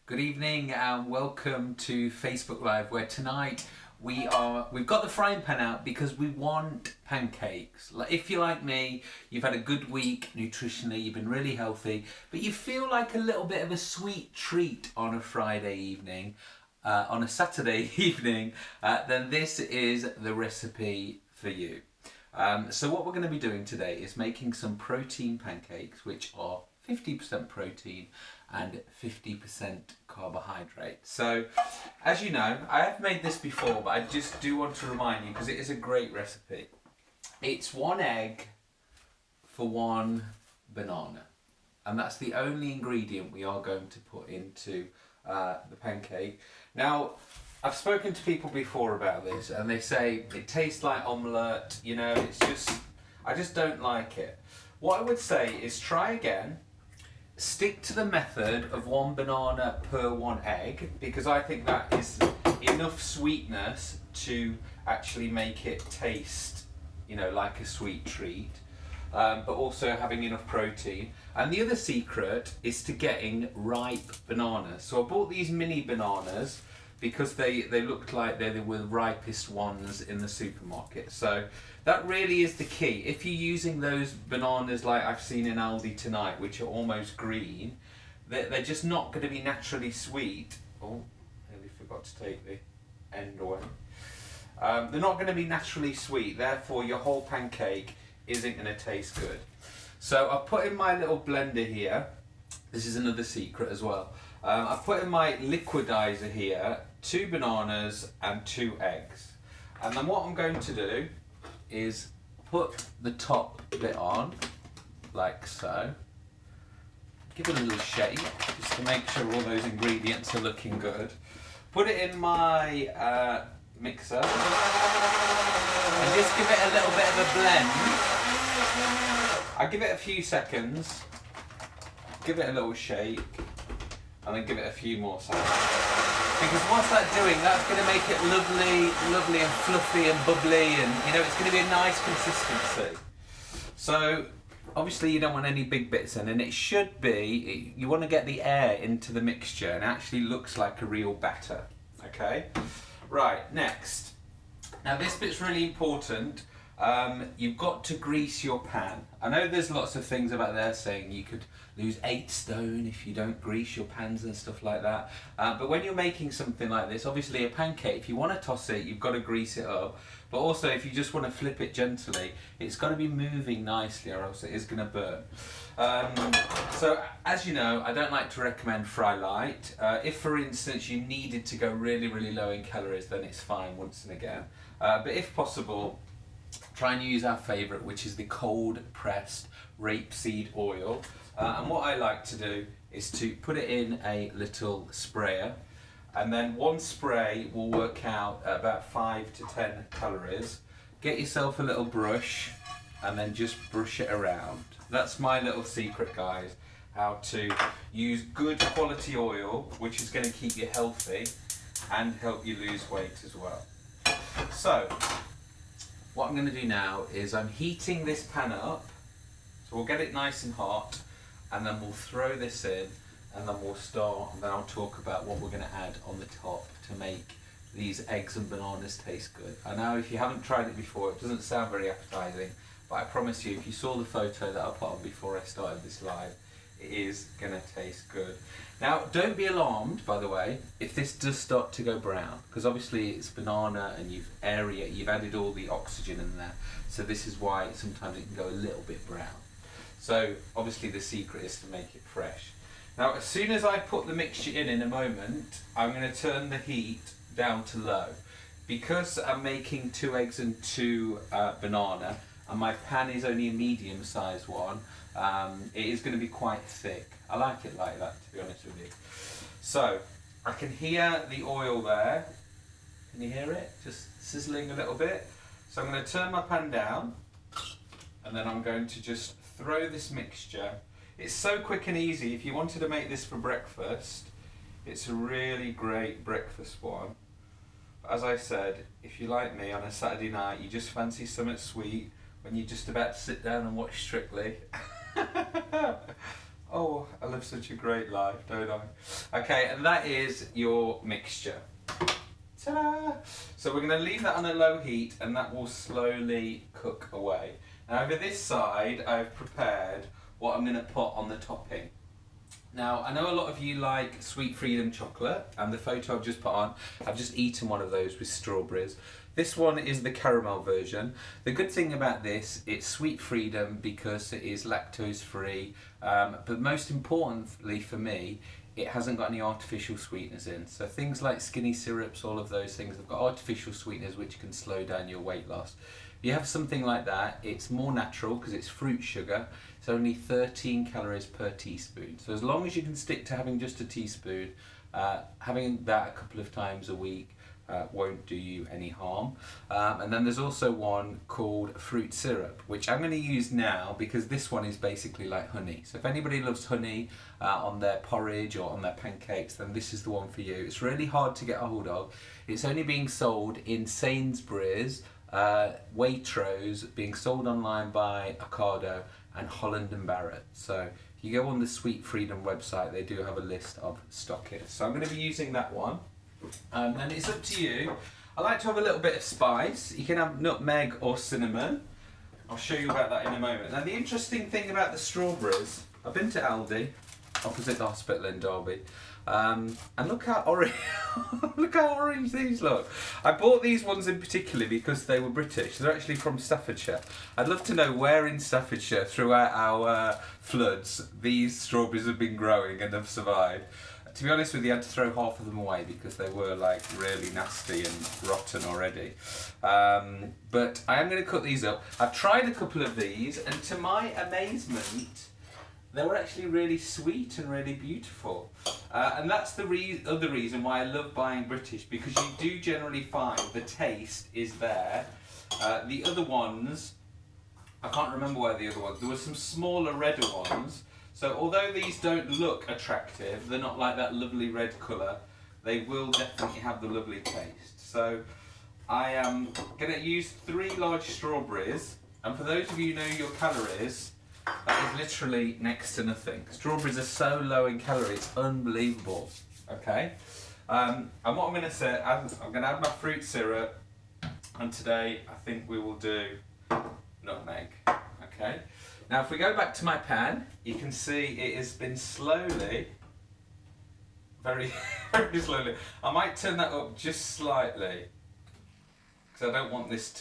Good evening and welcome to Facebook Live, where tonight we've got the frying pan out because we want pancakes. Like, if you're like me, you've had a good week nutritionally, you've been really healthy, but you feel like a little bit of a sweet treat on a Friday evening, on a Saturday evening, then this is the recipe for you. So what we're going to be doing today is making some protein pancakes, which are 50% protein and 50% carbohydrate. So, as you know, I have made this before, but I just do want to remind you because it is a great recipe. It's 1 egg for 1 banana, and that's the only ingredient we are going to put into the pancake. Now, I've spoken to people before about this, and they say it tastes like omelette. You know, I just don't like it. What I would say is try again. Stick to the method of 1 banana per 1 egg, because I think that is enough sweetness to actually make it taste, you know, like a sweet treat, but also having enough protein. And the other secret is to getting ripe bananas. So I bought these mini bananas because they looked like they were the ripest ones in the supermarket. So that really is the key. If you're using those bananas like I've seen in Aldi tonight, which are almost green, they're just not going to be naturally sweet. Oh, nearly forgot to take the end away. They're not going to be naturally sweet, therefore your whole pancake isn't going to taste good. So I've put in my little blender here. This is another secret as well. I've put in my liquidizer here 2 bananas and 2 eggs. And then what I'm going to do is put the top bit on, like so. Give it a little shake, just to make sure all those ingredients are looking good. Put it in my mixer, and just give it a little bit of a blend. I give it a few seconds, give it a little shake, and then give it a few more seconds. Because what's that doing? That's going to make it lovely and fluffy and bubbly, and you know, it's going to be a nice consistency. So obviously you don't want any big bits in, and it should be, you want to get the air into the mixture and it actually looks like a real batter. Okay? Right, next. Now this bit's really important. You've got to grease your pan. I know there's lots of things about there saying you could lose 8 stone if you don't grease your pans and stuff like that. But when you're making something like this, obviously a pancake, if you want to toss it, you've got to grease it up. But also if you just want to flip it gently, it's got to be moving nicely or else it is going to burn. So as you know, I don't like to recommend fry light. If for instance you needed to go really low in calories, then it's fine once and again. But if possible, try and use our favourite, which is the cold pressed rapeseed oil. And what I like to do is to put it in a little sprayer, and then 1 spray will work out about 5 to 10 calories. Get yourself a little brush and then just brush it around. That's my little secret, guys, how to use good quality oil, which is going to keep you healthy and help you lose weight as well. So what I'm going to do now is I'm heating this pan up, so we'll get it nice and hot, and then we'll throw this in, and then we'll start, and then I'll talk about what we're going to add on the top to make these eggs and bananas taste good. I know if you haven't tried it before, it doesn't sound very appetizing, but I promise you, if you saw the photo that I put on before I started this live, it is going to taste good. Now, don't be alarmed, by the way, if this does start to go brown, because obviously it's banana and you've added all the oxygen in there, so this is why sometimes it can go a little bit brown. So obviously the secret is to make it fresh. Now, as soon as I put the mixture in a moment, I'm going to turn the heat down to low. Because I'm making 2 eggs and 2 banana, and my pan is only a medium-sized one, it is going to be quite thick. I like it like that, to be honest with you. So I can hear the oil there. Can you hear it? Just sizzling a little bit. So I'm going to turn my pan down, and then I'm going to just throw this mixture. It's so quick and easy. If you wanted to make this for breakfast, it's a really great breakfast one. But as I said, if you like me on a Saturday night, you just fancy something sweet when you're just about to sit down and watch Strictly. Oh, I live such a great life, don't I? Okay, and that is your mixture. Ta-da! So we're going to leave that on a low heat and that will slowly cook away. Now over this side I've prepared what I'm going to put on the topping. Now I know a lot of you like Sweet Freedom chocolate, and the photo I've just put on, I've just eaten one of those with strawberries. This one is the caramel version. The good thing about this, it's Sweet Freedom because it is lactose free, but most importantly for me, it hasn't got any artificial sweeteners in. So things like skinny syrups, all of those things, have got artificial sweeteners which can slow down your weight loss. If you have something like that, it's more natural because it's fruit sugar. It's only 13 calories per teaspoon. So as long as you can stick to having just a teaspoon, having that a couple of times a week won't do you any harm. And then there's also one called fruit syrup, which I'm going to use now because this one is basically like honey. So if anybody loves honey on their porridge or on their pancakes, then this is the one for you. It's really hard to get a hold of. It's only being sold in Sainsbury's, Waitrose, being sold online by Ocado and Holland and Barrett. So if you go on the Sweet Freedom website, they do have a list of stock here. So I'm going to be using that one. And it's up to you. I like to have a little bit of spice. You can have nutmeg or cinnamon. I'll show you about that in a moment. Now the interesting thing about the strawberries, I've been to Aldi, opposite the hospital in Derby, and look how orange, look how orange these look. I bought these ones in particular because they were British. They're actually from Staffordshire. I'd love to know where in Staffordshire throughout our floods these strawberries have been growing and have survived. To be honest with you, I had to throw half of them away because they were like really nasty and rotten already. But I am going to cut these up. I've tried a couple of these and to my amazement, they were actually really sweet and really beautiful. And that's the other reason why I love buying British, because you do generally find the taste is there. The other ones, I can't remember where the other ones, there were some smaller redder ones. So although these don't look attractive, they're not like that lovely red colour, they will definitely have the lovely taste. So I am going to use 3 large strawberries, and for those of you who know your calories, that is literally next to nothing. Strawberries are so low in calories, unbelievable. Okay, and what I'm going to say, I'm going to add my fruit syrup, and today I think we will do nutmeg. Okay. Now if we go back to my pan, you can see it has been slowly, very slowly. I might turn that up just slightly because I don't want this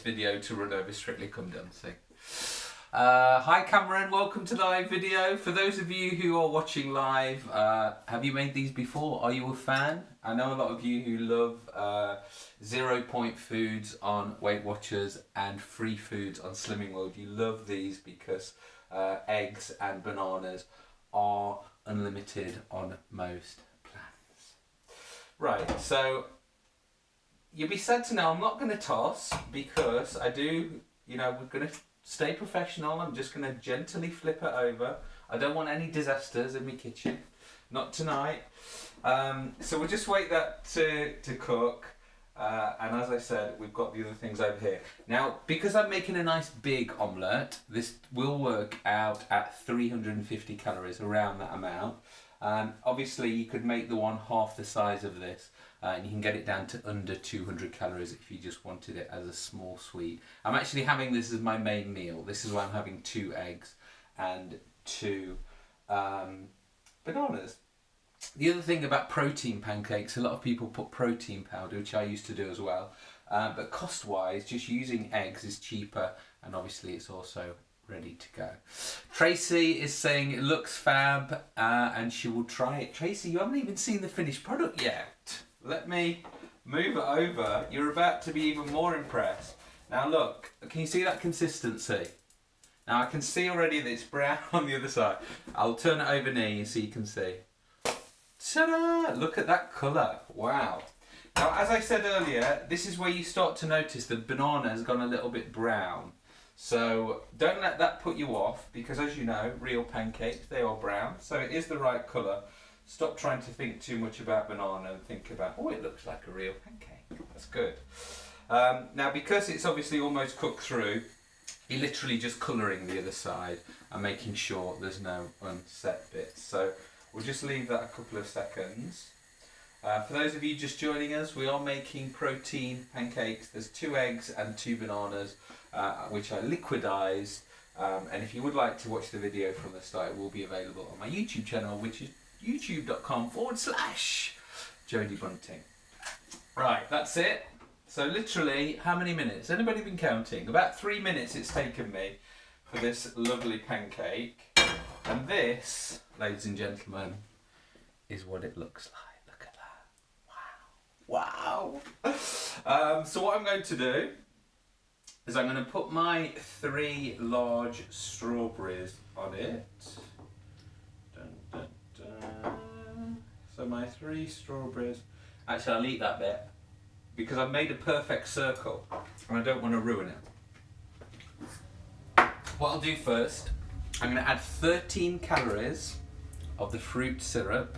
video to run over Strictly Come Dancing. Hi Cameron, welcome to the live video. For those of you who are watching live, have you made these before? Are you a fan? I know a lot of you who love 0 point foods on Weight Watchers and free foods on Slimming World. You love these because eggs and bananas are unlimited on most plans. Right, so you'll be sad to know I'm not going to toss because I do, we're going to stay professional. I'm just going to gently flip it over. I don't want any disasters in my kitchen. Not tonight. So we'll just wait that to cook. And as I said, we've got the other things over here. Now, because I'm making a nice big omelette, this will work out at 350 calories, around that amount. Obviously, you could make the one half the size of this. And you can get it down to under 200 calories if you just wanted it as a small sweet. I'm actually having this as my main meal. This is why I'm having 2 eggs and 2 bananas. The other thing about protein pancakes, a lot of people put protein powder, which I used to do as well. But cost-wise, just using eggs is cheaper, and obviously it's also ready to go. Tracy is saying it looks fab, and she will try it. Tracy, you haven't even seen the finished product yet. Let me move it over. You're about to be even more impressed. Now look, can you see that consistency? Now I can see already that it's brown on the other side. I'll turn it over near you so you can see. Ta-da! Look at that colour. Wow. Now as I said earlier, this is where you start to notice the banana has gone a little bit brown. So don't let that put you off, because as you know, real pancakes, they are brown. So it is the right colour. Stop trying to think too much about banana and think about, oh, it looks like a real pancake. That's good. Now, because it's obviously almost cooked through, You're literally just colouring the other side and making sure there's no unset bits. So we'll just leave that a couple of seconds. For those of you just joining us, we are making protein pancakes. There's 2 eggs and 2 bananas, which I liquidised. And if you would like to watch the video from the start, it will be available on my YouTube channel, which is youtube.com/Jodie Bunting. Right, that's it. So literally, how many minutes? Anybody been counting? About 3 minutes it's taken me for this lovely pancake. And this, ladies and gentlemen, is what it looks like. Look at that. Wow. Wow. So what I'm going to do is I'm going to put my 3 large strawberries on it. Dun, dun, dun. So my 3 strawberries. Actually, I'll eat that bit because I've made a perfect circle and I don't want to ruin it. What I'll do first, I'm going to add 13 calories of the fruit syrup.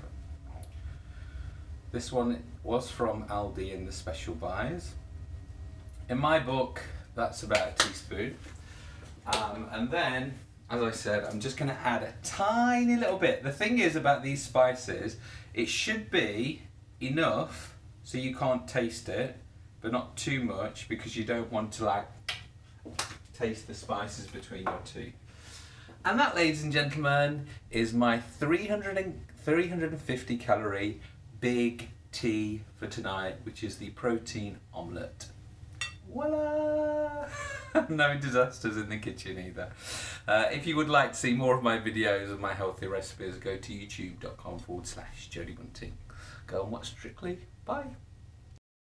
This one was from Aldi in the special buys. In my book, that's about a teaspoon. And then, as I said, I'm just going to add a tiny little bit. The thing is about these spices, it should be enough so you can't taste it, but not too much because you don't want to like taste the spices between your teeth. And that, ladies and gentlemen, is my 350 calorie big tea for tonight, which is the protein omelette. Voila! No disasters in the kitchen either. If you would like to see more of my videos of my healthy recipes, go to youtube.com/Jodie Bunting. Go and watch Strictly. Bye.